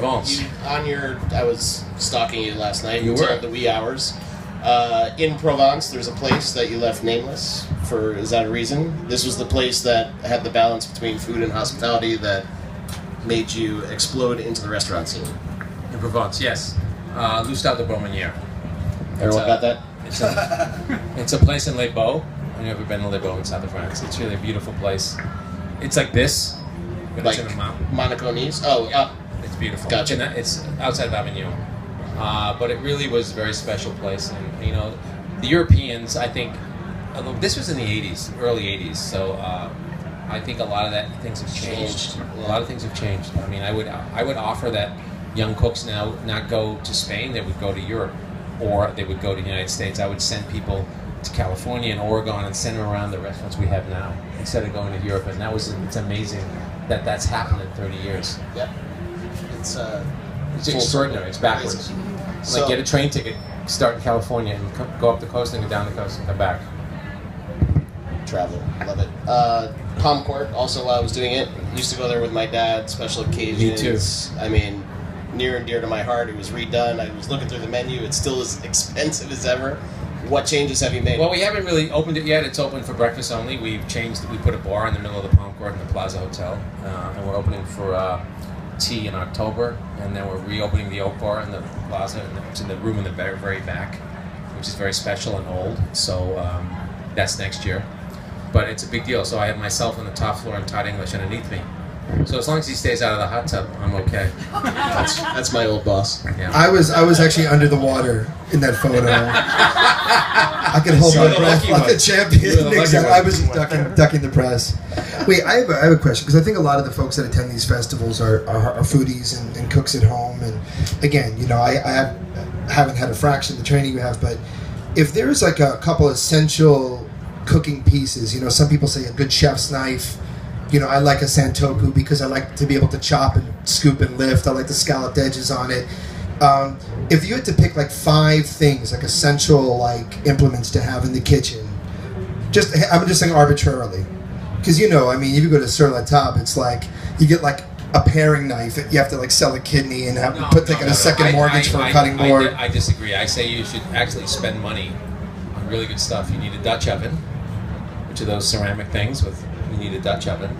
Provence. I was stalking you last night. You were? At the wee hours. In Provence, there's a place that you left nameless. Is that a reason? This was the place that had the balance between food and hospitality that made you explode into the restaurant scene. In Provence, yes. L'Ustade de Beaumanière. Everyone got that? It's a place in Les Baux. I've never been to Les Baux in south of France. It's really a beautiful place. It's like this, but Like it's in a mountain. Monaco-Nice? Oh, Yeah, it's beautiful. Gotcha. It's outside of Avignon. But it really was a very special place. And, you know, the Europeans, I think, this was in the 80s, early 80s, so I think a lot of things have changed. A lot of things have changed. I mean, I would offer that young cooks now not go to Spain, they would go to Europe, or they would go to the United States. I would send people to California and Oregon and send them around the restaurants we have now, instead of going to Europe. And it's amazing that that's happened in 30 years. Yeah. It's extraordinary. It's backwards. So, Like, get a train ticket, start in California, and go up the coast and go down the coast and come back. travel. Love it. Palm Court, also while I was doing it, used to go there with my dad, special occasions. Me too. I mean, near and dear to my heart. It was redone. I was looking through the menu. It's still as expensive as ever. What changes have you made? Well, we haven't really opened it yet. It's open for breakfast only. We've changed. We put a bar in the middle of the Palm Court in the Plaza Hotel, and we're opening for tea in October, and then we're reopening the Oak Bar in the Plaza, and it's in the room in the very, very back, which is very special and old. So that's next year, but it's a big deal. So I have myself on the top floor and Todd English underneath me. So as long as he stays out of the hot tub, I'm okay. That's my old boss. Yeah. I was actually under the water in that photo. I could hold my breath like a champion. Exactly. I was just ducking the press. Wait, I have a question, because I think a lot of the folks that attend these festivals are foodies and cooks at home. And again, you know, I haven't had a fraction of the training you have, but if there's like a couple essential cooking pieces, you know, some people say a good chef's knife. You know, I like a santoku because I like to be able to chop and scoop and lift. I like the scalloped edges on it. If you had to pick like 5 things, like essential like implements to have in the kitchen, I'm just saying arbitrarily, because you know, I mean, if you go to Sur La Table, it's like you get like a paring knife. You have to like sell a kidney and have a second mortgage for a cutting board. I disagree. I say you should actually spend money on really good stuff. You need a Dutch oven, which are those ceramic things with. You need a Dutch oven.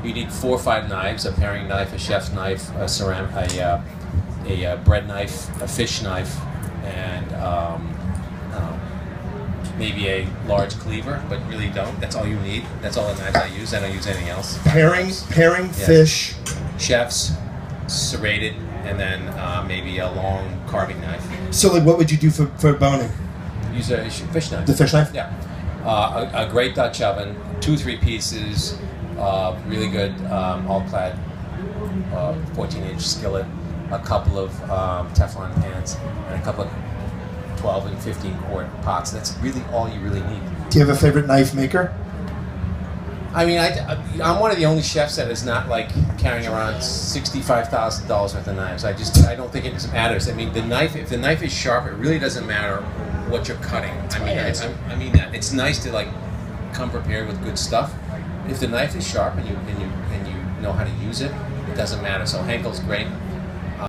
You need 4 or 5 knives: a paring knife, a chef's knife, a bread knife, a fish knife, and maybe a large cleaver. But really, don't. That's all you need. That's all the knives I use. I don't use anything else. Paring Yes. fish. Chef's, serrated, and then maybe a long carving knife. So, like, what would you do for boning? Use a fish knife. The fish knife? Yeah. A great Dutch oven, 2-3 pieces, really good all-clad 14-inch skillet, a couple of Teflon pans, and a couple of 12 and 15 quart pots. That's really all you really need. Do you have a favorite knife maker? I mean, I'm one of the only chefs that is not like carrying around $65,000 worth of knives. I don't think it matters. I mean, if the knife is sharp, it really doesn't matter what you're cutting. I mean that it's nice to like come prepared with good stuff. If the knife is sharp and you know how to use it, it doesn't matter. So Henkel's great.